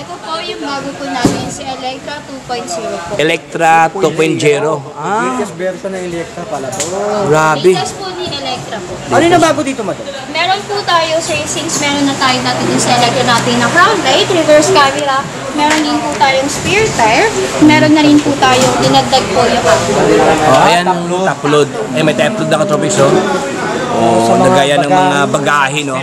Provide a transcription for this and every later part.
Ito po yung bago po namin, si Electra 2.0 po. Electra 2.0. Latest version ng Electra pala to. Grabe. Latest po ni Electra po. Ano na bago dito, madam? Meron po tayo, sir, since meron na tayo natin yung sa Electra natin na crown light, reverse camera, meron din po tayong spare tire, meron na rin po tayong dinagdag po yung upload. Ayan, top load. Eh, may top load na katropics, oh. Nagaya ng mga bagahe, no?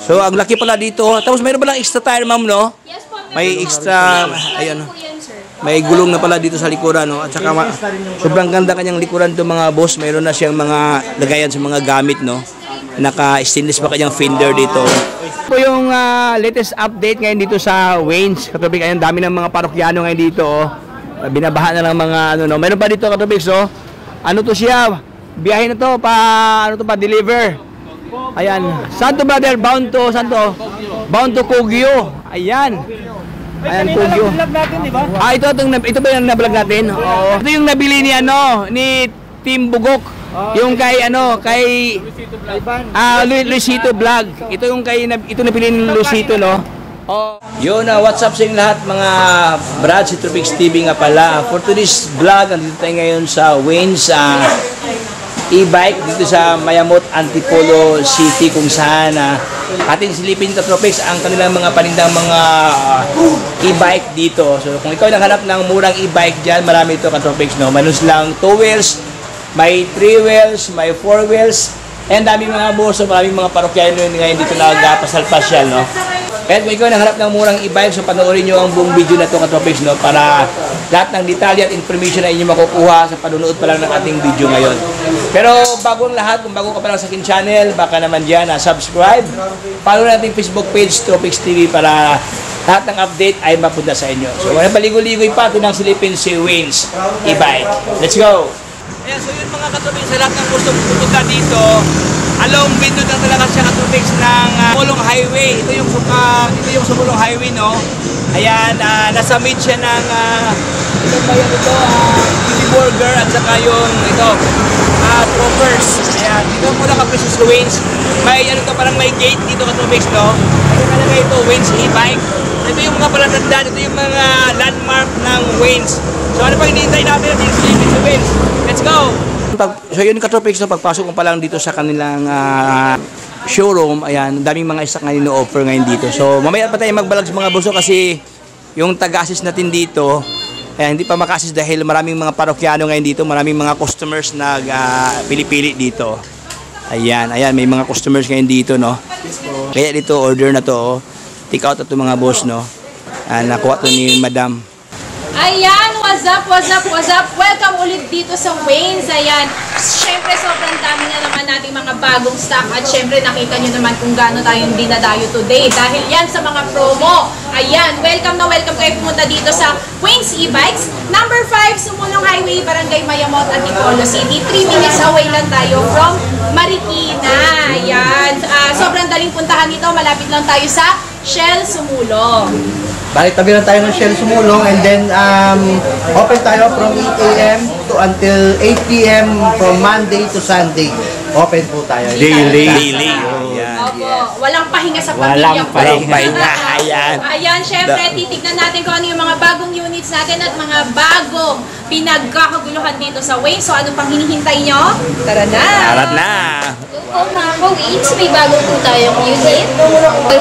So, ang laki pala dito. Tapos, mayroon ba lang extra tire, ma'am, no? Yes po, May extra, ayan, po yan, sir. may gulong na pala dito sa likuran, no? At saka, sobrang ganda kanyang likuran to mga boss. Mayroon na siyang mga lagayan sa mga gamit, no? Naka-stainless pa kanyang fender dito. Ito po yung latest update ngayon dito sa Waynes. Katubig, ayun, dami ng mga parokyano ngayon dito, oh. Binabaha na lang mga, ano, no? Mayroon pa dito, katubig, oh. Ano to siya? Biyahe na to, deliver. Ayan. Saan to, brother? Bound to, saan to? Bound to Kogyo. Ayan. Ayan, Kogyo. Ito ba yung na-vlog natin? Oo. Ito yung nabili ni, ni Team Bugok. Yung kay, Luisito Vlog. Ito yung ito nabili ni Luisito, no? Oh. Yun, what's up sa inyo lahat, mga Brad, si Tropix TV nga pala. For today's vlog, nandito tayo ngayon sa Waynes, e-bike dito sa Mayamot, Antipolo City, kung saan ating silipin Tropix ang kanilang mga panindang mga e-bike dito. So kung ikaw naghanap ng murang e-bike dyan, marami ito Tropix, no? Manus lang 2 wheels, may 3 wheels, may 4 wheels, and dami mga boso, maraming mga parokyano ngayon dito nagpasal-pasyal, no? Kaya kung ikaw naghanap ng murang e-bike, so panoorin nyo ang buong video na ito Tropix, no? Para lahat ng detalye at information ay inyo makukuha sa panunood pa lang ng ating video ngayon. Pero bago ang lahat, kung bago ka pa lang sa aking channel, baka naman dyan subscribe. Follow natin Facebook page Tropix TV para lahat ng update ay mapunta sa inyo. So wala paligoy-ligoy pa, ito nang silipin si Waynes e-bike. Let's go! Ayan, so yun mga Tropix, sa lahat ng gusto pupunta dito, along Bindod lang talaga siya Tropix ng Sumulong Highway. Ito yung Sumulong Highway, no? Ayan, nasa mid siya ng ito ba yan ito? Easy Burger at saka yung ito, Troopers. Ayan, dito muna ka sa Waynes. May parang may gate dito Tropix, no? Ito talaga ito, Waynes e-bike. Ito yung mga palatandaan, ito yung mga landmark ng Waynes. So ano pa hinihintay natin at silipin sa Waynes? Let's go! So yun Tropix, no, pagpasok mo pa lang dito sa kanilang showroom, ayan, daming mga stock ngayon no-offer ngayon dito. So mamaya pa tayo magbalag sa mga buso kasi yung taga-assist natin dito, ayan, hindi pa maka-assist dahil maraming mga parokyano ngayon dito, maraming mga customers na pili-pili dito. Ayan, may mga customers ngayon dito, no. Kaya dito order na to, take out ito mga boss, no. Nakuha to ni Madam. Ayan, what's up? Welcome ulit dito sa Waynes. Ayan, syempre sobrang dami na naman nating mga bagong stock at syempre nakita nyo naman kung gaano tayong dinadayo today dahil yan sa mga promo. Ayan, welcome na welcome kayo pumunta dito sa Waynes e-bikes. Number 5, Sumulong Highway, Barangay Mayamot, Antipolo City. 3 minutes away lang tayo from Marikina. Ayan, sobrang daling puntahan nito. Malapit lang tayo sa Shell Sumulong. Balik tabi lang tayo ng Shell Sumulong and then open tayo from 8 AM to until 8 PM from Monday to Sunday. Open po tayo. Daily. Opo, walang pahinga sa pamilya. Walang pahinga. Ayan, syempre, titignan natin kung ano yung mga bagong units natin at mga bagong pinagkakaguluhan dito sa Waynes. So, ano pang hinihintay nyo? Tara na! Po mga ka-Waynes, may bago po tayong unit.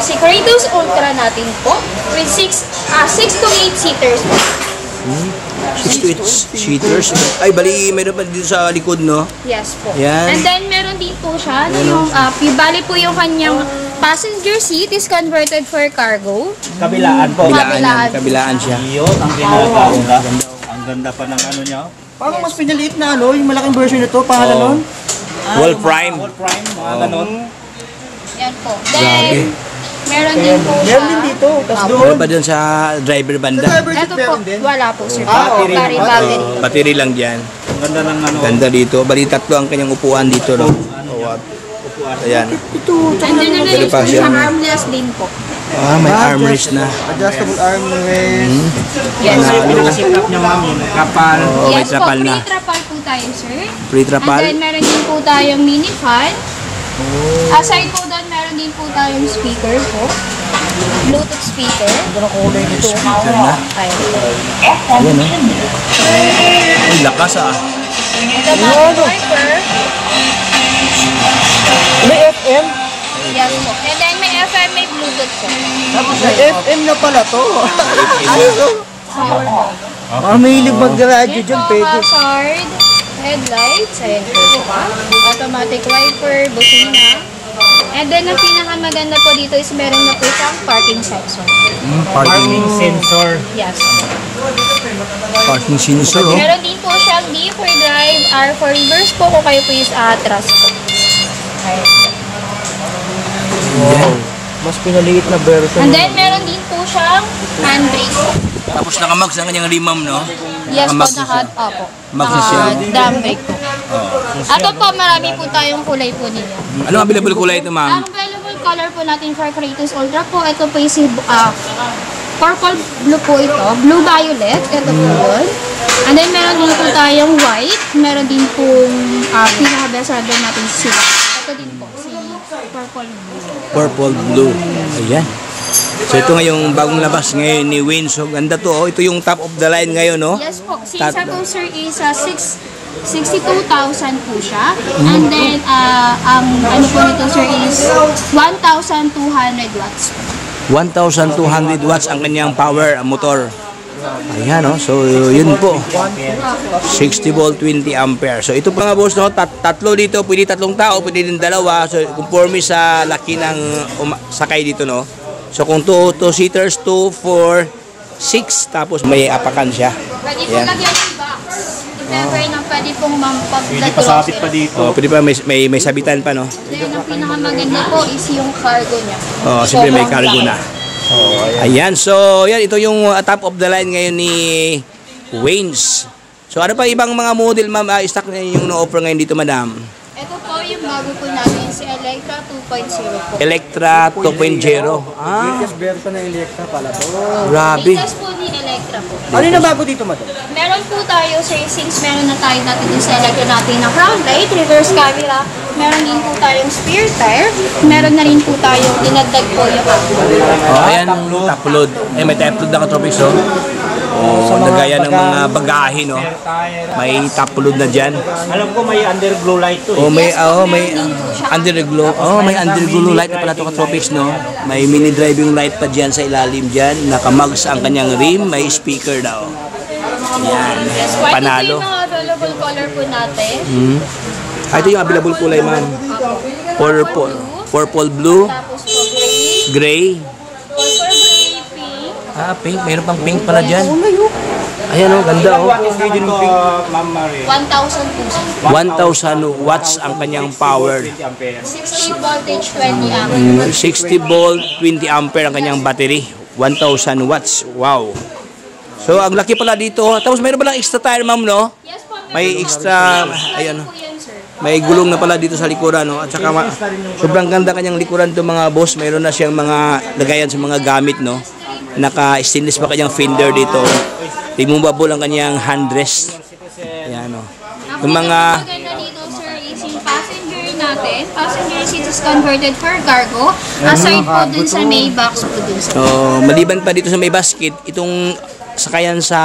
Si Kratos Ultra natin po with 6 to 8 seaters po. 6 to 8 seaters. Ay, bali, meron pa dito sa likod, no? Yes po. Yan. And then meron din po siya, bali po yung kanyang passenger seat is converted for cargo. Kabilaan po. Kabilaan siya. Ang ginagawa. Ang ganda pa ng ano niya. Parang mas pinaliit na yung malaking version nito, pangalan nun? Wall Prime. Mga ganon. Yan po. Then, meron din po siya. Meron din dito. Tapos doon. Meron ba dun sa driver banda? Ito po, wala po sir. Battery. Battery lang dyan. Ang ganda ng ano. Ganda dito. Bali, tatlo ang kanyang upuan dito, no? Ayan. And then, Pero pa siya. armless din po. May armrest na. Adjustable armrest. Yes, sir. Pinaka-setup niya ma'am, kapal. May Yes po, trapal na. free trapal po tayo sir. Free trapal? And then meron din po tayong mini fan. Aside po doon, meron din po tayong speaker po. Bluetooth speaker. Speaker na. Ayan, no? Ay, lakas ah. Automatic wiper. May FM? Yes po. And then may FM, may Bluetooth po. May FM na pala to. Ano to? Power po. Mahilig mag-radyo Ito, dyan, pwede. hazard, headlights, ayan po pa. Automatic wiper, busina. And then, ang pinakamaganda po dito is meron na po siyang parking sensor. Parking sensor. Yes. Parking sensor, oh. Meron din po siyang D for drive, R for reverse po, kung kayo po is atras po. Ayan. Wow. Mas pinaliit na version. And then, meron din po siyang handbrake. Tapos nakamags ang kanyang rimam, no? Yes po, Nakamags na siya. Mags na siya. naka-drum brake po. Ato po, marami po tayong kulay po niya. Anong available kulay ito, ma'am? Ang available color po natin for Kratos Ultra po, ito po is purple blue po ito, blue violet, ito po yun. And then meron din po tayong white, meron din pong pinaka-best seller natin si ito din po, si purple blue. Purple blue. Ayan. So ito ngayong bagong labas ngayon ni Wayne. So ganda to, oh. Ito yung top of the line ngayon, no? Yes po, si po sir is 62,000 po siya. And then, ang ano po nito sir is 1,200 watts. 1,200 watts ang kanyang power motor. Ayan, no? So yun po. 60 volt, 20 ampere. So ito pa nga boss, no? Tatlo dito, pwede tatlong tao, pwede din dalawa. So conforme sa laki ng sakay dito, no? So kung 2 seaters, 2, 4, 6, tapos may apakan siya. Pwede po lagyan ng box. If ever na pwede pong Pwede pasabit pa dito. Oh, pwede pa may sabitan pa, no? Then ang pinakamaganda po is yung cargo niya. Oh, siyempre may Sobrang cargo laki. na. Ayan, so yan, ito yung top of the line ngayon ni Waynes. So ano pa ibang mga model, ma'am, stock na yung no-offer ngayon dito, madam? Ito po yung bago po natin, si Electra 2.0 po. Electra 2.0. Latest version na Electra pala to. Grabe. Latest po ni Electra po. Ano yung bago dito, madam? Meron po tayo, sir, since meron na tayo natin din sa Electra natin na front light, reverse camera, meron din po tayong spare tire, meron na rin po tayong dinagdag po yung Oh, ayan, top load. Eh, may top load na ka-tropics, oh. Oh, nagaya ng mga bagahe, no? May top load na dyan. Alam ko may underglow light to. Oh, may underglow. Oh, may underglow light na pala ito ka-tropics, no? May mini driving light pa dyan sa ilalim dyan. Nakamags ang kanyang rim, may speaker daw. Yan, panalo. Ito yung mga available color po natin. Ito yung available kulay, man. Purple blue, Tapos po gray, gray. purple gray, pink. Ah, pink. Mayroon pang pink pala dyan. Ayan, oh, ganda, oh. 1,000 po. 1,000 watts ang kanyang power. 60 voltage, 20 amps. 60 volt, 20 ampere ang kanyang battery. 1,000 watts. Wow. So, ang laki pala dito. Tapos, mayroon ba lang extra tire, ma'am, no? Yes po, May extra, ayan, po yan, sir. may gulong na pala dito sa likuran, no? At saka, sobrang ganda kanyang likuran to mga boss. Mayroon na siyang mga lagayan sa mga gamit, no? Naka-stainless pa kanyang fender dito. Removable ang kanyang handrest. Ayan, no? Yung mga... maganda dito, sir, is yung passenger natin. Passenger seat is converted for cargo. Aside po dun sa may box po dun sa So, maliban pa dito sa may basket, itong sakayan sa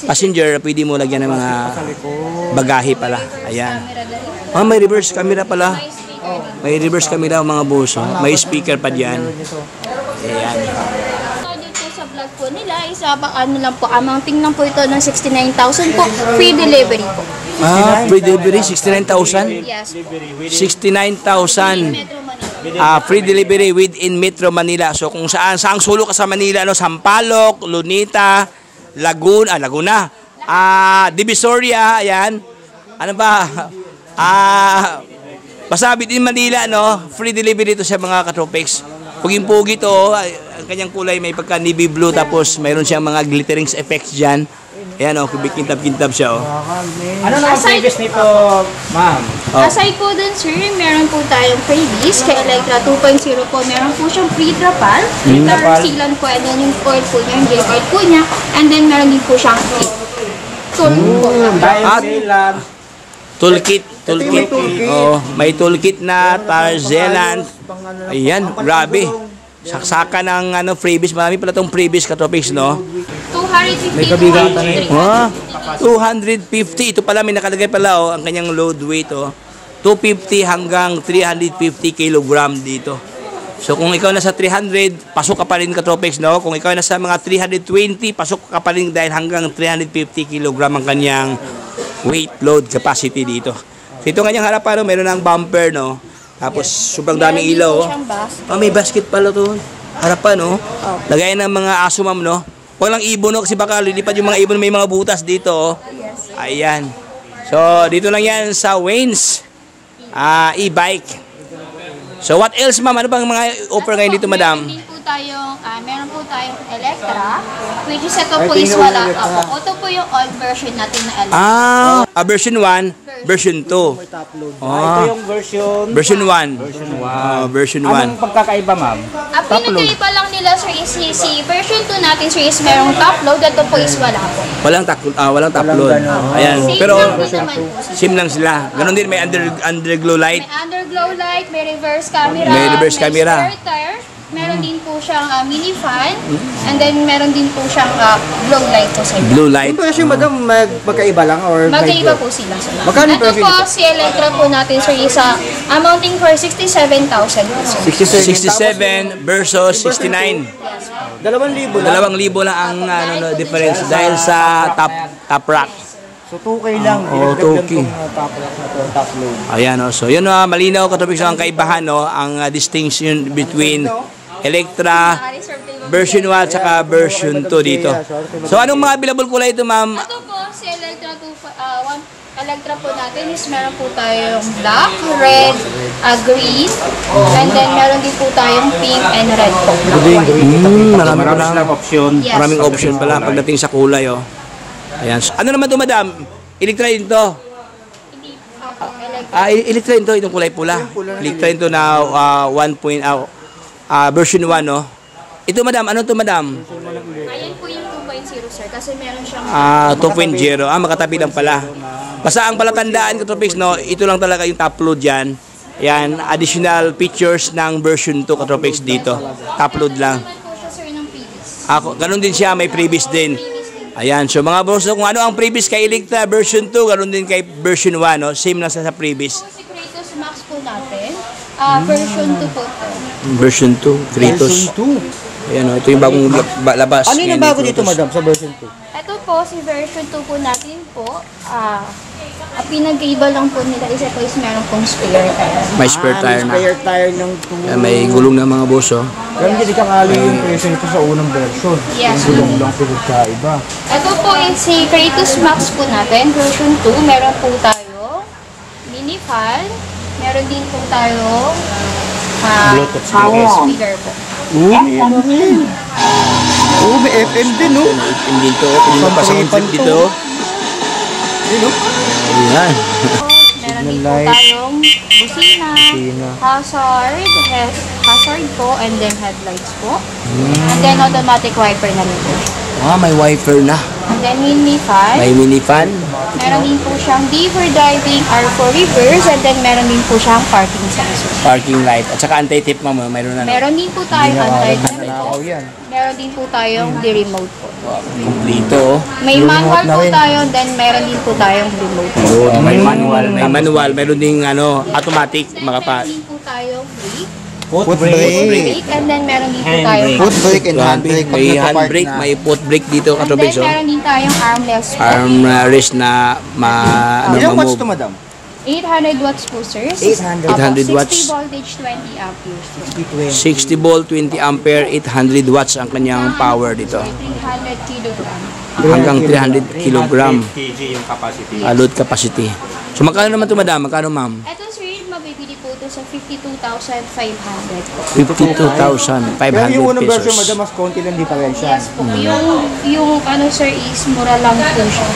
passenger, pwede mo lagyan ng mga bagahe pala. Ayan. camera na rin. Ah, may reverse camera pala. May speaker din. May reverse camera mga boss. Oh. May speaker pa diyan. Ayan. So, dito sa vlog po nila, ano lang po, amounting lang po ito ng 69,000 po. Free delivery po. Ah, free delivery, 69,000? Yes po. 69,000. Metro Manila. Free delivery within Metro Manila. So kung saang sulok ka sa Manila, no, Sampaloc, Lunita, Laguna, Divisoria, ayan. Ano ba? Pasabit din Manila, no? Free delivery dito sa mga katropics. Puging-pugi to, ang kanyang kulay may pagka navy blue, tapos mayroon siyang mga glittering effects dyan. Ayan, oh, kintab-kintab siya, oh. Ano naman previous nito, ma'am? Oh. Aside po dun, sir, meron po tayong freebies kay Electra 2.0 po. Meron po siyang free trapal, car sealant po, and then yung coil po niya, yung J-card po niya, and then meron din po siyang kit. Tool po. At toolkit. Oh, may toolkit na Tarzelant. Ayan, grabe. Saksaka ng freebies. Marami pala tong freebies Katropics, no? 250 May kabigatan to 250. Ito pala, may nakalagay pala, ang kanyang load weight, 250 hanggang 350 kilogram dito. So, kung ikaw nasa 300, pasok ka pa rin Katropics, no? Kung ikaw nasa mga 320, pasok ka pa rin dahil hanggang 350 kilogram ang kanyang weight load capacity dito. So, ito kanyang harapan, meron ng bumper, no? Tapos, sobrang daming ilaw, may basket pala to. Harapan, no? Lagayan ng mga aso, ma'am, no? Huwag lang ibon, no? Kasi baka lilipad yung mga ibon, may mga butas dito, Ayan. So, dito lang yan sa Wayne's e-bike. So, what else, ma'am? Ano bang mga offer ngayon dito, madam? Meron po tayong Electra, which is ito po is wala. Ito po yung old version natin na Electra. Version 1, version 2. Ito yung Version 1. Version 1. Anong pagkakaiba, ma'am? Ang pinagkaiba lang nila, sir, is si version 2 natin, sir, is merong top load. Ito po is wala po. Walang top load. Ayan. Same Pero, lang din naman po. same lang sila. Ganon din, may underglow light. May underglow light, may reverse camera, May reverse camera. spare tire, meron din po siyang mini fan, and then meron din po siyang glow light po sa inyo. Blue light. Yung presyo, madam, magkaiba lang or Magkaiba po sila, sir. Magkano Ito presyo po, si Electra po natin, sir, isa amounting for 67,000 po, sir. 67 versus 69. 2,000 lang. 2,000 lang ang difference dahil sa top rack. So 2K lang. Oo, 2K. Top lock na to, top load. Ayan, so yun malinaw Katropics ang kaibahan, ang distinction between Electra version 1 at saka version 2 dito. So anong mga available kulay ito, ma'am? Ito po, si Electra, Electra po natin is meron po tayong black, red, green, and then meron din po tayong pink and red po. Marami lang option. Yes. Maraming option pala pagdating sa kulay, Ayan. Ano naman ito, madam? Electra din to. Hindi po, Electra. Electra din to, itong kulay pula. Electra din to na version 1, Ito, madam, ano to, madam? Ayan po yung 2.0, sir, kasi meron siyang 2.0. Makatabi lang pala. Basta ang palatandaan, Katropics, ito lang talaga yung top load yan. Yan, additional features ng version 2, Katropics, dito. Top load lang. naman po siya, sir, ng previous. Ganun din siya, may previous din. Ayan, so mga boss, kung ano ang previous kay Electra version 2, ganun din kay version 1, Same lang sa previous. Si Kratos Max po natin, version 2 po ito. Version 2, Kratos. Version 2. Ayan, ito yung bagong labas. Ano yung bago dito, madam, sa version 2? Ito po, si version 2 po natin po, ang pinag-iba lang po nila isa po is meron pong spare tire. May spare tire na. Spare tire ng 2. Ayan, may gulong na mga boss, Pero hindi kakali yung presyo nito sa unang version. Yes. Gulong lang pinagkaiba. Ito po is si Kratos Max po natin, version 2. Meron po tayo mini fan, meron din po tayo Bluetooth speaker po. May FM din, FM dito, yung pasang trip dito. Ayan. Meron din po tayong busina, hazard po, and then headlights po. And then automatic wiper na rin po. May wiper na. And then mini fan. May mini fan. Meron din po siyang D for driving, R for reverse, and then meron din po siyang parking sensor. Parking light. At saka anti-tip, ma'am. Mayroon na. Meron din po tayong anti-theft po. yan. Meron din po tayong remote po. Kumplito. May manual po tayo, then meron din po tayong remote po. May manual. May manual. Meron ding automatic. Meron din po tayong brake. Foot brake. Brake, and then meron din po tayong Foot brake and handbrake. May handbrake. May foot brake dito, and then Katropics. meron din tayong armrest po. Armrest na Ilang watts ma-move. to, madam? 800 watts po, sir. 800. 800 watts. 60 voltage, 20 amperes. 60 volt, 20 ampere, 800 watts ang kanyang power dito. 300 kilogram. Hanggang 300 kilogram kg yung capacity. load capacity. So magkano naman ito, madam? Magkano, ma'am? Ito, sir, mabibili po ito sa 52,500 po. 52,500 Pero yung unang version, pesos. madam, mas konti lang differential. Yes po. Yung sir, is mura lang po siya.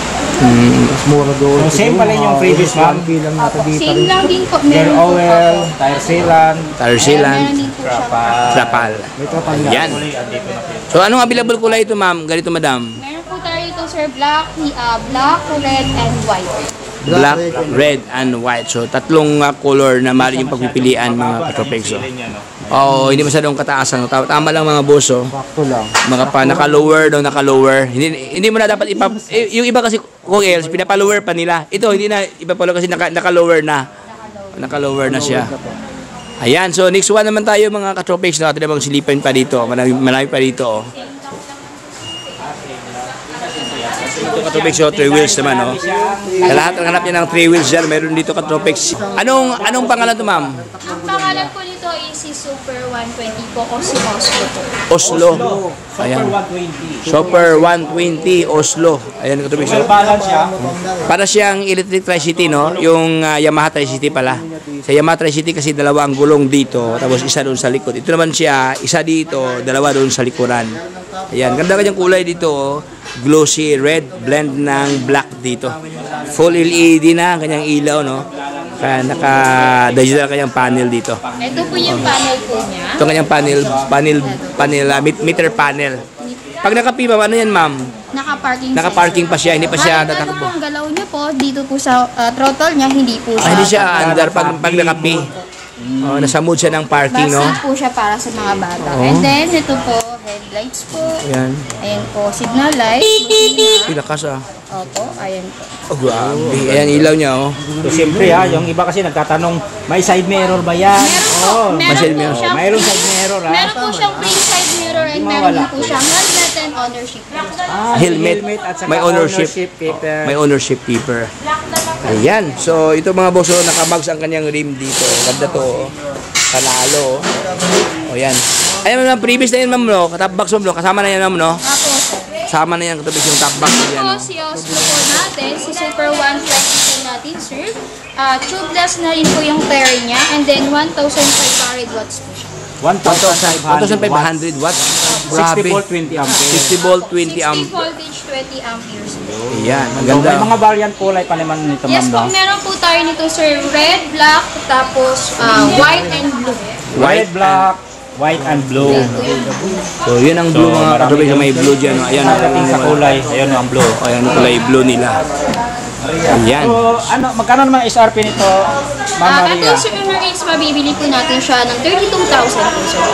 Mas mura doon. So, same pa rin yung previous one. Bilang natin dito. Same lang din po. Gear Meron po oil, tire sealant, Tire Meron sealant, din po siya. trapal. may trapal na. Yan. So anong available kulay ito, ma'am? Ganito, madam. Meron po tayo ito, sir, black, red, and white. black, red, and white. So, tatlong color na mali yung pagpipilian mga katropex. Oo, hindi masyadong kataasan. Tama lang mga boss. Sakto lang. Mga pa naka-lower daw, naka-lower. Hindi mo na dapat yung iba kasi kung else, pinapa-lower pa nila. Ito, hindi na ipapa-lower kasi naka-lower na. Naka-lower na siya. Ayan, so next one naman tayo mga katropex. Natin namang silipin pa dito. Marami pa dito. Ito katropex, 3 wheels naman, no? Sa lahat ng hanap niya ng 3 wheels dyan, meron dito katropex. Anong pangalan to, ma'am? Ang pangalan po nito is si Super 120 po o si Oslo po. Oslo. Ayan. Super 120 Oslo. Ayan katropex. Para siyang electric Tri-City, no? Yung Yamaha Tri-City pala. Sa Yamaha Tri-City kasi dalawa ang gulong dito, tapos isa doon sa likod. Ito naman siya, isa dito, dalawa doon sa likuran. Ayan, ganda kanyang kulay dito, glossy red, blend ng black dito. Full LED na kanyang ilaw, no? Kaya naka-digital kanyang panel dito. Ito po yung panel po niya. Ito kanyang meter panel. Pag nakapipa, ano yan, ma'am? Naka-parking pa siya, hindi pa siya Ano tatakbo. po ang galaw niya po, dito po sa throttle niya, hindi po siya. Hindi siya under pag nakapi. Oh, nasa mood siya ng parking, no? Basit po siya para sa mga bata. And then, ito po, headlights po. Ayan. Ayan po, signal light. Pinakas, Opo, ayan po. Oh, grabe. Ayan, ilaw niya, oh. So, siyempre yung iba kasi nagtatanong, may side mirror ba yan? Meron po siyang mayroong side mirror, ha? Meron po siyang free side mirror and meron din po siyang helmet and ownership. Helmet. At saka May ownership. paper. May ownership paper. Ayan. So, ito mga boss, nakabags ang kanyang rim dito. Ganda to, oh. Panalo, oh. O, yan. Ayan, ma'am, previous na yun, ma'am, no? Top box, ma'am, no? Kasama na yan, ma'am, no? Apo. Kasama na yan, katubig yung top box. Yan, no? Ito si Oslo po natin, si Super 120 po natin, sir. Tubeless na rin po yung tire niya, and then 1,500 watts po siya. 1,500 watts. 60 volt, 20 ampere. 60 volt, 20 60 amp. voltage, 20 amperes po. Ayan, ang So, ganda. may mga variant kulay pa naman nito, Yes po, ma'am, no? meron po tayo nito, sir. Red, black, tapos white and blue. White, black, white and blue. So, yun ang blue, mga marami katubig. May blue dyan, no? Ayan, Pagdating sa kulay, ayun ang blue. ayan, ang kulay blue nila. Ayan. So, magkano naman SRP nito, Ma'am Ito Maria? sir, rates, mabibili po natin siya ng 32,000 po, sir.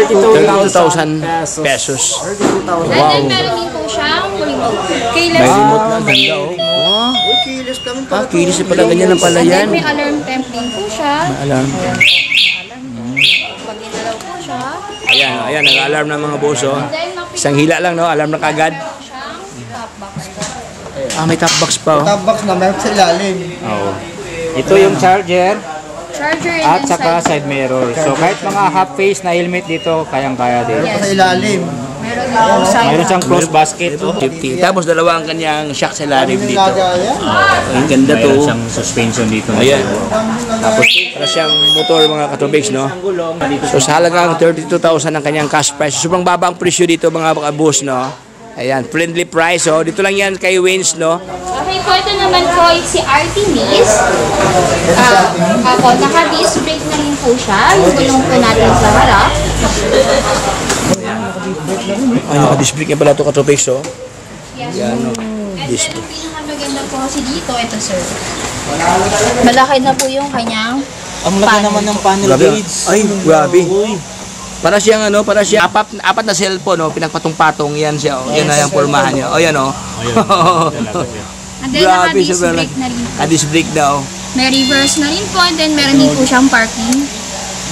32,000 pesos. And then meron din po siyang remote. May Keyless. remote na, ganda, oh. Oh, Uy, kilis kami pala. kilis na pala, ganyan lang pala And yan. then may alarm temp din po siya. Alarm. Pag ginalaw po siya. Ayan, ayan, nag-alarm ng mga boss, oh. Then makikita Isang hila lang, no? Alarm na kagad. siyang top box po. Ah, may top box pa, oh. Top box na meron sa ilalim. Oo. Ito yung charger Charger and at then saka side mirror. So, kahit mga half face na helmet dito, kayang-kaya din. Yes. Sa ilalim. Meron din po side. Mayroon siyang close basket. Safety. Tapos dalawa ang kanyang shock sa lalim dito. Nagaya. Ang ganda to. Mayroon siyang suspension dito. Ayan. Tapos, para siyang motor, mga katubigs, no? So, sa halagang 32,000 ang kanyang cash price. Sobrang baba ang presyo dito, mga boss, no? Ayan, friendly price, oh. Dito lang yan kay Wayne's, no? Okay po, ito naman po ay si Artemis. Ako, naka-disc brake na rin po siya. Yung gulong po natin sa harap. Ay, naka-disc brake yan pala ito, katubigs, oh. Yes. Yan, no? And Disc then, ang pinakamaganda po kasi dito, ito sir. Malaki na po yung kanyang Ang laki naman ng panel Grabe, ah. Ay, grabe. Para siyang ano, para siyang apat na cellphone, no? Pinagpatong-patong yan siya, oh. Yan na yung pormahan niya. Oh, yan, oh. And then, Grabe, naka-disc sobrang brake na rin po. disc brake daw. May reverse na rin po. And then, meron din po siyang parking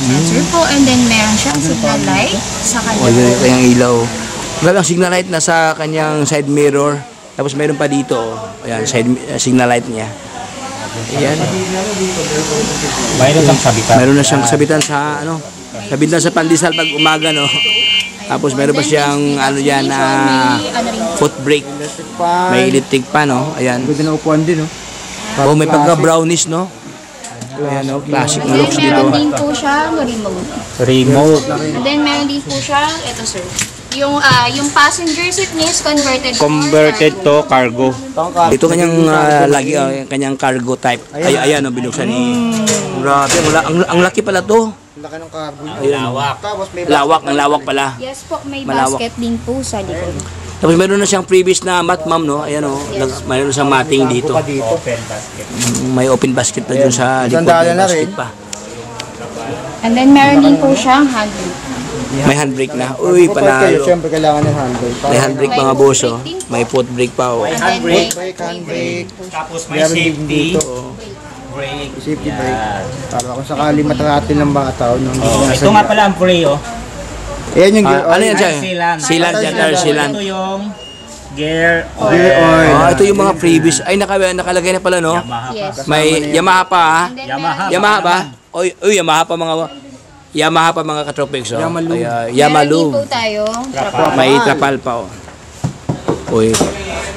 sensor po. And then, meron siyang signal light sa Oh, kanya. yun yung kanyang ilaw. Grabe, ang signal light na sa kanyang side mirror. Tapos meron pa dito, oh. Ayan, signal light niya. Ayan. Mayroon siyang sabitan. Meron na siyang sabitan sa, ano, sabitan sa pandesal pag umaga, no? Tapos meron pa siyang, ano yan, na foot brake. May electric pa, no? Ayan. Pwede na upuan din, no? Oh, may pagka-brownish, no? Ayan, no? Classic na And looks then, dito. meron din po siyang remote. Remote. And then, meron din po siyang, ito sir, yung passenger seat niya is Converted to cargo. Ito kanyang lagi, kanyang cargo type. Ay, ayan, no? Binuksan ni... Grabe, ang laki pala to. Laki ng cargo. Ayan. Tapos may Lawak, ang lawak pala. Yes po, may Malawak. basket din po sa likod. Tapos meron na siyang previous na mat, ma'am, no? Ayan, oh. Mayroon siyang matting dito. May open basket pa dun sa likod. Sandali May na basket rin. pa. And then meron din po siyang handle. May handbrake na. Uy, panalo. Siyempre kailangan ng handbrake. May handbrake mga boss, oh. May foot brake pa, oh. And then may Handbrake. Tapos may Meron din safety. dito. Brake. Safety brake. Para kung sakali matratin ng mga tao. Ito nga pala ang pre, oh. Ayan yung gear Ano oil. yan siya? Sealant. Sealant yan, tire sealant. Ito yung gear Gear oil. Ito yung mga previous. Ay, nakalagay na pala, no? Yamaha. yes. May Yamaha pa, ha? And then Yamaha. meron- Yamaha ba? Oy, Yamaha pa mga katropics, oh. Yamalu. Meron din Yamalu. po tayo. May trapal pa, oh. Uy.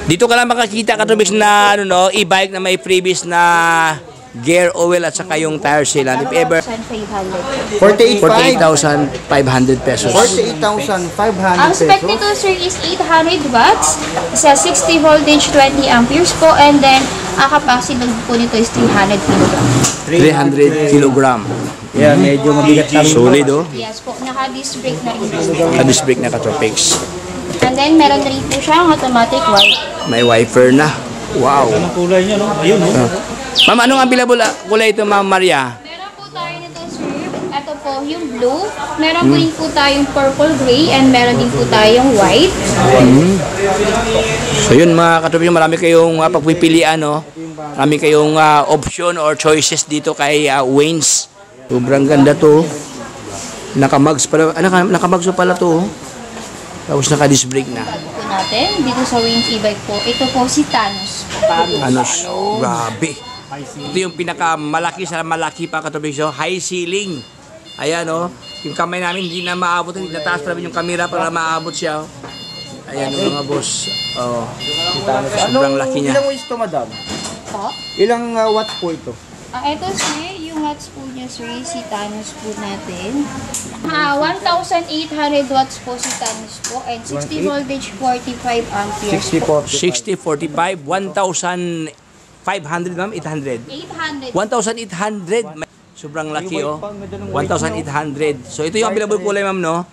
Dito ka lang makakita katropics na ano, no, e-bike na may previous na gear oil at saka yung tire sealant. If ever, 1,500. 48,500 48,000 pesos. 48,500 Ang spec pesos. nito sir is 800 watts sa 60 voltage 20 amperes po, and then ang capacity po nito is 300 kilograms. 300 kilogram. Yeah, medyo mabigat lang. Solid, oh. Yes po, naka-disc brake na rin. Disc brake na katropics. And then meron na rin po siyang automatic wipe. May wiper na. Wow. Ang kulay niya, no? Ayun, no? Ma'am, anong available kulay ito, Ma'am Maria? Meron po tayo nito sir. Ito po yung blue. Meron po din po tayong purple gray, and meron din po tayong white. So yun mga katropics, marami kayong pagpipilian, no? Marami kayong option or choices dito kay Waynes. Sobrang ganda to. Naka-mugs pala. Naka-mugs pala to. Tapos naka-disc brake na. Po natin dito sa Waynes e-bike po. Ito po si Thanos. Grabe. Ito yung pinakamalaki sa malaki pa katropics, oh. High ceiling. Ayan, oh. Yung kamay namin hindi na maabot. Nataas pa namin yung camera para maabot siya, oh. Ayan, oh, mga boss. Oh. Sobrang laki niya. Ilang watts to, madam? Po. Ilang watts po ito? Ito sir, yung watts po niya sir, si Thanos po natin. 1,800 watts po si Thanos po, and 60 voltage 45 amperes po. 6045, 1,500, ma'am? 800? 800. 1,800. Sobrang laki, oh. 1,800. So, ito yung available kulay, ma'am, no?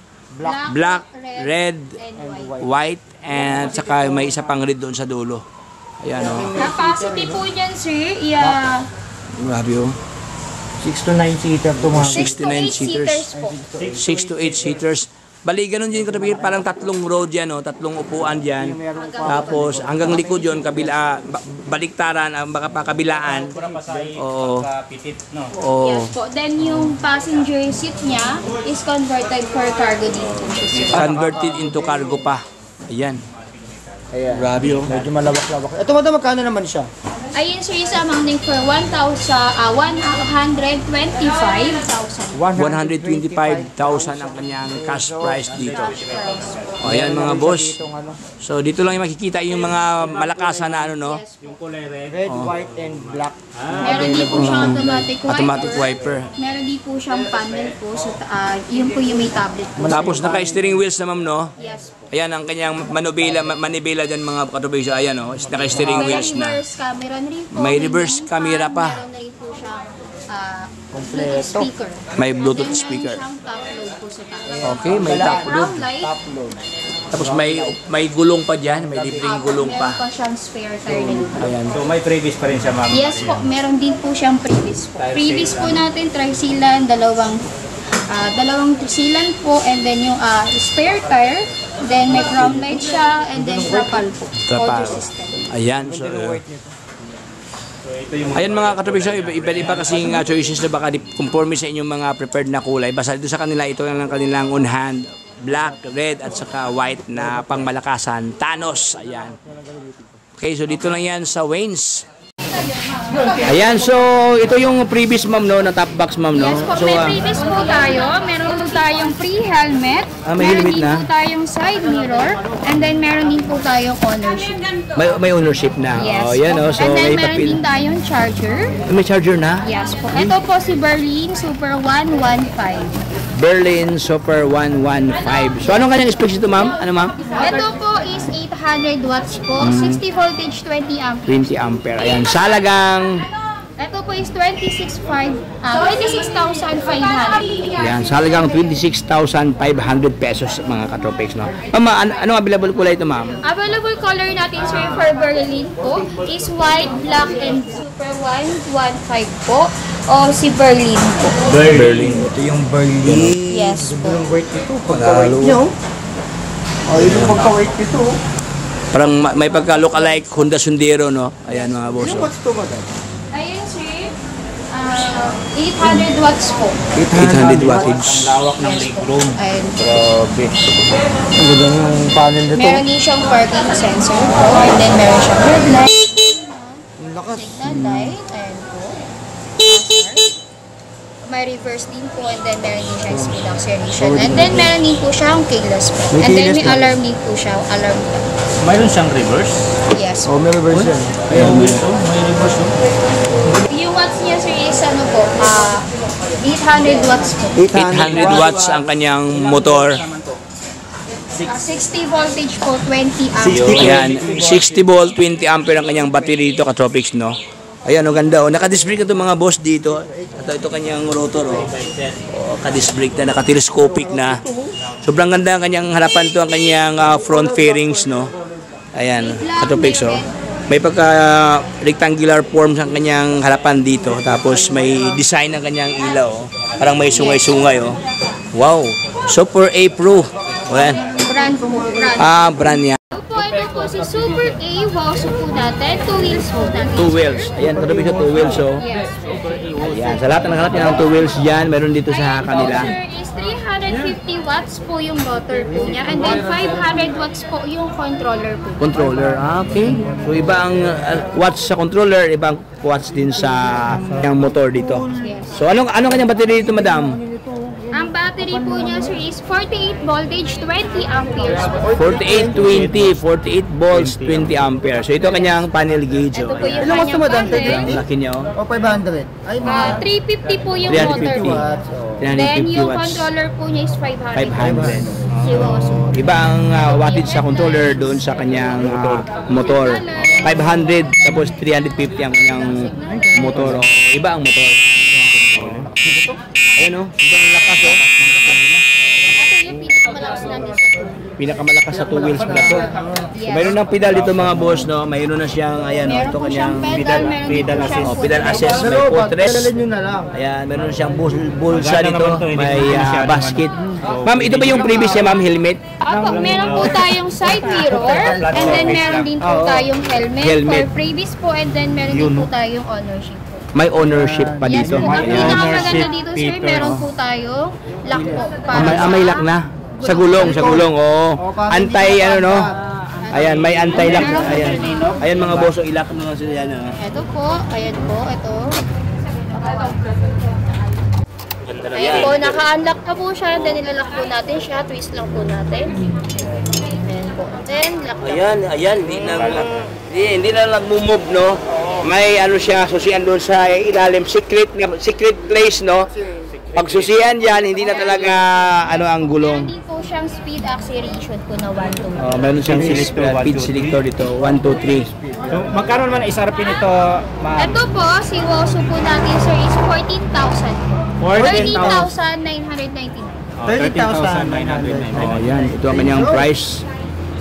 Black, red, and white. white, and saka may isa pang red doon sa dulo. Ayan, oh. Capacity po niyan sir, Grabe, oh. 6 to 9 seater to, mga. 6 to 8 seaters po. 6 to 8 seaters. Bali, ganun din katabi, parang tatlong road yan, oh, tatlong upuan dyan. Tapos, hanggang likod yun, baliktaran, baka pa kabilaan. Oo. Pitit, no? Oo. Yes po. Then yung passenger seat niya is converted for cargo din po siya sir. Converted into cargo pa. Ayan. Ayan. Grabe, oh. Medyo malawak-lawak. Ito, madam, magkano naman siya? Ayun sir, is amounting for 125,000. 125,000 ang kanyang cash price dito. O, ayan mga boss. So, dito lang yung makikita yung mga malakasan na ano, no? Yung kulay red. Red, white, and black. Meron din po siyang Automatic wiper. Meron din po siyang panel po. So, yun po yung may tablet po. Tapos, naka-steering wheels na, ma'am, no? Yes po. Ayan ang kanyang manibela dyan mga katubig. So, ayan, oh. Naka-steering May wheels na. reverse camera na rin po. May reverse camera pa. Meron na rin po siyang Bluetooth speaker. May Bluetooth Then, speaker. meron siyang top load po sa taas. Okay, may top load. Brown light. Tapos may gulong pa dyan. May libreng gulong Meron pa. pa siyang spare tire na rin po. Ayan. So may previous pa rin siya, ma'am. Yes po, meron din po siyang previous po. Previous po natin, tri-sealant, dalawang sealant po, and then yung spare tire, then may brown light siya, and then trapal po. Trapal. Audio system. Ayan. So, ayan mga katubig, so iba-iba kasing choices na baka conforme sa inyong mga prepared na kulay. Basta dito sa kanila, ito lang kanilang on hand. Black, red, at saka white na pangmalakasan. Thanos. Ayan. Okay, so dito lang yan sa Waynes. Ayan, so ito yung previous, ma'am, no, na top box, ma'am, no? Yes po, So, may previous po tayo. Meron po tayong pre-helmet. may helmet din na? po tayong side mirror. And then meron din po tayong ownership. may ownership na. Yes Oh, yan, po. oh. So, And then may meron papel. din tayong charger. May charger na? Yes po. Ito po si Berlin Super 115. Berlin Super 115. So, anong kanyang specs ito, ma'am? Ano, ma'am? Ito po is 800 watts po, 60 voltage, 20 amperes. 20 ampere. Ayan. Salagang Ito po is 26,500. Yan, sa halagang 26,500 pesos mga katropics, no? Ma'am, anong available kulay ito, ma'am? Available color natin sir for Berlin po is white, black, and super 115 po. O si Berlin po. Berlin. Ito yung Berlin. Yes po. Yung weight nito, pagka-weight nyo. Yung pagka-weight nito. Parang may pagka-look-alike Honda Sundero, no? Ayan mga boss. Yung what's to ba dad? Ayun sir. 800 watts po. 800 wattage. Ang lawak ng legroom. Ayun. Grabe. Ang ganda ng panel nito. Meron din siyang parking sensor po. And then meron siyang headlight. Ang lakas. Signal light. Ayan po. May reverse din po. And then meron din siyang speed acceleration. And then meron din po siyang keyless po. May And then keyless may na. alarm din po siya. Alarm clock. Mayroon siyang reverse. Yes. Oh, may reverse yan. Ayan, may reverse. Yung watts niya sir is ano po, 800 watts po. 800 watts ang kanyang motor. 60 voltage po, 20 amps. Ayan, 60 volt, 20 ampere ang kanyang battery dito, katropics, no? Ayan, ang ganda, oh. Naka-disc brake na ito mga boss dito. Ito kanyang rotor, oh. Oh, naka-disc brake na, naka-telescopic na. Sobrang ganda ang kanyang harapan to, ang kanyang front fairings, no? Ayan, katropics, oh. May pagka-rectangular forms ang kanyang harapan dito. Tapos may design ang kanyang ilaw, oh. Parang may sungay-sungay, oh. Wow, Super A Pro. Ayan. Brand po, brand. Brand niya. Ito po si Super A, Wasu po natin, 2 wheels po natin. 2 wheels. Ayan, katropics sa 2 wheels, oh. Yes. Ayan, sa lahat ng nakahanap niya ng 2 wheels dyan, meron dito sa kanila. Sir, is 350 watts po yung motor po niya. And then 500 watts po yung controller po. Controller, okay. So iba ang watts sa controller, ibang watts din sa yung motor dito. Yes. So anong kanyang battery dito, madam? Ang battery po niya sir is 48 voltage, 20 amperes po. 4820, 48 volts, 20 ampere. So ito kanyang panel gauge, Ito oh. po yung Ilang watts kanyang naman, panel. Ang laki niya, oh. O 500. Ay, mga 350 po yung 350 motor po. watts. Oh. Then 350 yung watts. controller po niya is 500. 500. Si Wasu. Iba ang wattage sa controller doon sa kanyang motor. 500 tapos 350 ang kanyang motor, oh. Iba ang motor. Ayan, oh. Ito ang lakas, oh. Ito yung pinakamalakas natin sa Pinakamalakas sa 2 wheels pala to. So, mayroon ng pedal dito mga boss, no? Mayroon na siyang, ayan, Meron ito po kanyang siyang pedal, meron din po assist. siyang Pedal assist, may Pero, footrest. padalin nyo na lang. Ayan, meron na siyang bulsa Gana dito, naman to, hindi may naman masyado basket. naman. Ma'am, ito ba yung previous niya, ma'am, helmet? Apo, meron po tayong side mirror, and then meron din po tayong helmet, Helmet. for previous po, and then meron din po tayong ownership po. May ownership pa Yes dito. po, ang Ayan. pinakamaganda dito sir, meron po tayong lock po. May lock na. Sa gulong, oo. Anti, ano, no? Ayan, may anti-lock. Ayan. Ayan mga boss, oh, ilock mo lang sila yan, oh. Ito po, ayan po, ito. Ayan po, naka-unlock na po siya, then nilalak po natin siya, twist lang po natin. Ayan po, then lock na. Ayan, hindi na nag-move, no? May ano siya, susian doon sa ilalim, secret place, no? Pag susian yan, hindi na talaga ano ang Meron gulong. din po siyang speed acceleration po na 1 to 1. Oh, meron siyang speed selector dito, 1, 2, 3. So, magkano naman SRP nito, ma'am? Ito po, si Wasu po natin sir is 14,000. 30,999. 30,999. Oh, yan, ito ang kanyang price.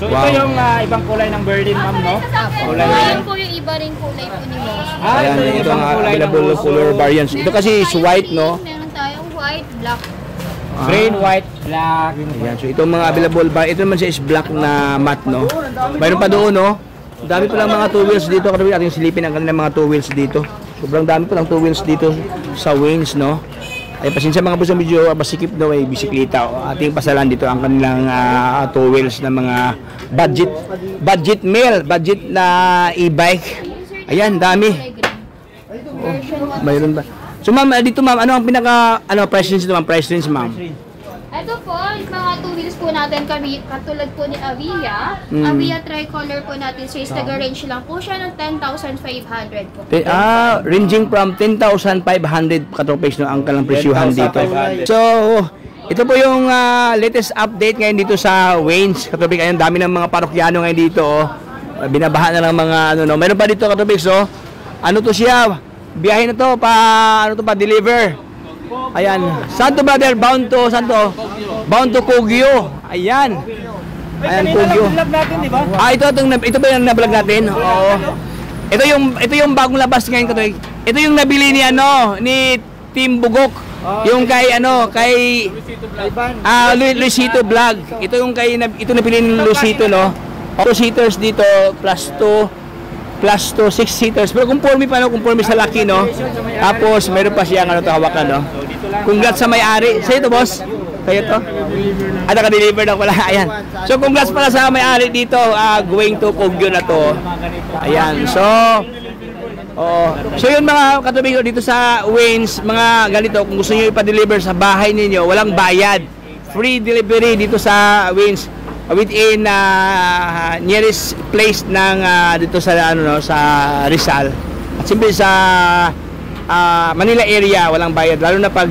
So, Wow. ito yung ibang kulay ng Berlin, ma'am, no? Kulay Ayan po yung iba rin kulay po ni Wasu. Ayan, yung ito ibang ang kulay ng available uso. color variants. Ito kasi is white, no? Meron tayong white, black. Green, white, black. Ayan, so itong mga available bar, ito naman siya is black na matte, no? Mayroon pa doon, no? Ang dami pa lang mga 2 wheels dito. Kasi ating silipin ang kanilang mga 2 wheels dito. Sobrang dami pa lang 2 wheels dito sa Waynes, no? Ay, pasensya mga boss ng video, masikip daw ay bisikleta. Ating pasalan dito ang kanilang 2 wheels na mga budget na e-bike. Ayan, dami. Mayroon ba? So ma'am, dito ma'am, ano ang price range dito ma'am? Price range ma'am? Ito po, yung mga 2 wheels po natin kami, katulad po ni Avia. Avia tricolor po natin, so is taga-range lang po siya ng 10,500 po. Ranging from 10,500 katropics, no, ang kalang presyuhan dito. So, ito po yung latest update ngayon dito sa Waynes, katropics. Ayun, dami ng mga parokyano ngayon dito, oh. Binabaha na ng mga ano, no. Meron pa dito katropics, oh. Ano to siya? biyahe na to pa deliver. Ayan. Saan to, brother? Bound to Kogyo. Ayan. Ayan, Kogyo. Ito ba yung na-vlog natin? Oo. Ito yung bagong labas ngayon ko. Ito yung nabili ni Team Bugok. Yung kay Luisito Vlog. Ito nabili ni Luisito, no? 2 seaters dito plus 2 6 seaters. Pero conforme sa laki, no? Tapos meron pa siyang hawakan, no? Congrats sa may-ari. Sa'yo to, boss? Sa'yo to? Naka-deliver na pala. Ayan. So congrats pala sa may-ari dito. Going to Kogyo na to. Ayan. So yun mga katubig dito sa Waynes, mga ganito, kung gusto niyo ipa-deliver sa bahay ninyo, walang bayad. Free delivery dito sa Waynes within nearest place ng dito sa sa Rizal. At siyempre sa Manila area, walang bayad, lalo na pag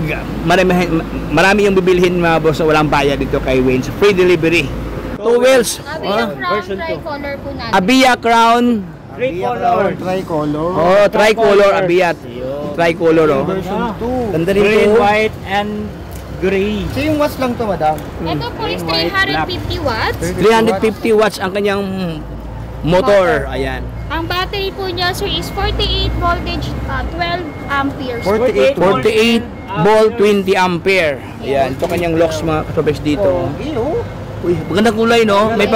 marami yung bibilhin mga boss, walang bayad dito kay Waynes. Free delivery. 2 wheels. Tricolor po natin. Abia Crown. Tricolor. Oh, tricolor Abia. Tricolor, oh. Ganda rin Green, to. white, and gray. So yung watts lang to, madam? Ito po is 350 watts. 350 watts ang kanyang motor. Ayan. Ang battery po niya, sir, is 48 voltage, 12 amperes. 48 volt, 20 ampere. Ayan, ito kanyang locks mga katubig dito. Uy, magandang kulay, no? May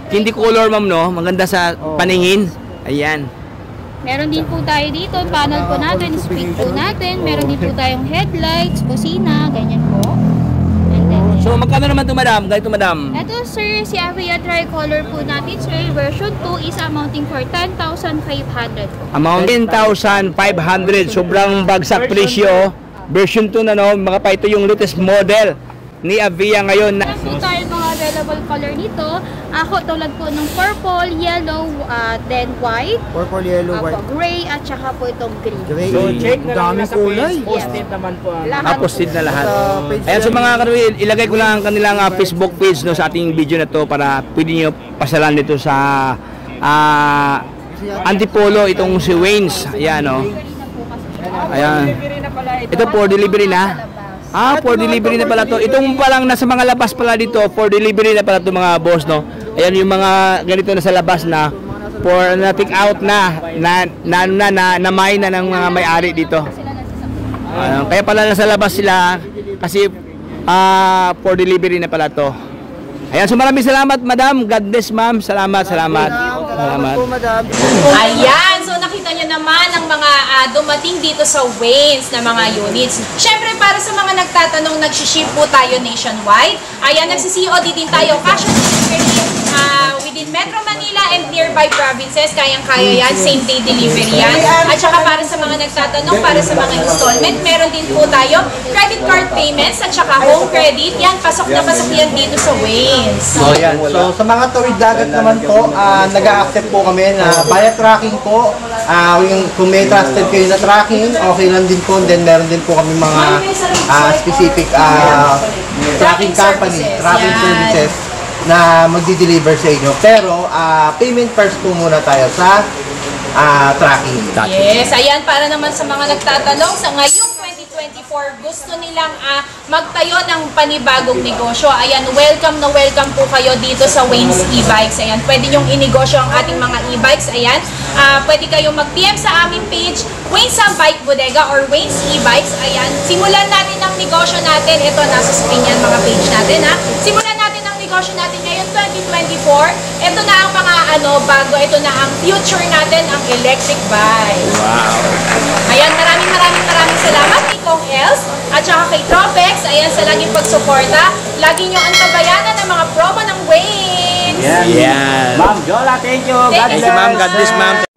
candy color, ma'am, no? Maganda sa paningin. Ayan. Meron din po tayo dito, yung panel po natin, speed po natin. Meron din po tayong headlights, busina, ganyan po. And then, So, magkano naman ito, madam? Ganito, madam. ito, sir, si Avia Tricolor po natin, sir, version 2 is amounting for 10,500 po. Amount 10,500. Sobrang bagsak presyo. Version 2 na, no? Mga pa, ito yung latest model ni Avia ngayon. Meron po tayo mga available color nito. Ako, tulad po ng purple, yellow, then white. Purple, yellow, white. Gray, at saka po itong green. Gray. So, check na lang sa kulay. page. Posted naman po. Posted na lahat. Ayan, so mga karuil, ilagay ko lang ang kanilang Facebook page, no, sa ating video na to para pwede nyo pasalan dito sa Antipolo, itong si Waynes. Ayan, no. Ayan. Ito for delivery na. For delivery na pala to. Itong palang nasa mga labas pala dito, for delivery na pala to mga boss, no. Ayan yung mga ganito na sa labas na for take out na may na ng mga may-ari dito. Kaya pala nasa labas sila kasi for delivery na pala to. Ayan, so maraming salamat, madam. God bless, ma'am. Salamat. Ayan, so nakita nyo naman ang mga dumating dito sa Waynes na mga units. Syempre, para sa mga nagtatanong, nagsiship po tayo nationwide. Ayan, nagsi-COD din tayo. Cash on delivery within Metro Manila and nearby provinces. Kayang-kaya yan, same-day delivery yan. At saka para sa mga nagtatanong, para sa mga installment, meron din po tayo credit card payments at saka home credit. Yan, pasok na pasok yan dito sa Waynes. So, yan. So, sa mga tawid dagat naman po, nag-a-accept po kami na via tracking po. Kung may trusted kayo na tracking, okay lang din po. Then, meron din po kami mga specific tracking company, tracking services na magdi-deliver sa inyo. Pero, payment first po muna tayo sa tracking. Yes, ayan, para naman sa mga nagtatanong, sa ngayong 2024, gusto nilang magtayo ng panibagong negosyo. Ayan, welcome na welcome po kayo dito sa Waynes E-Bikes. Ayan, pwede nyong inegosyo ang ating mga e-bikes. Ayan, pwede kayong mag-PM sa aming page, Waynes Bike Bodega or Waynes E-Bikes. Ayan, simulan natin ang negosyo natin. Ito, nasa screen yan mga page natin, ha. Simulan natin ang negosyo natin ngayon, 2024. Ito na ang mga bago. Ito na ang future natin, ang electric bike. Wow. Ayan, maraming salamat kay Kong Els at saka kay Tropex. Ayan, sa laging pagsuporta. Lagi nyo antabayanan ng mga promo ng Waynes. Yan. Ma'am Jola, thank you. Thank you, Thank you, ma'am. God bless, ma'am.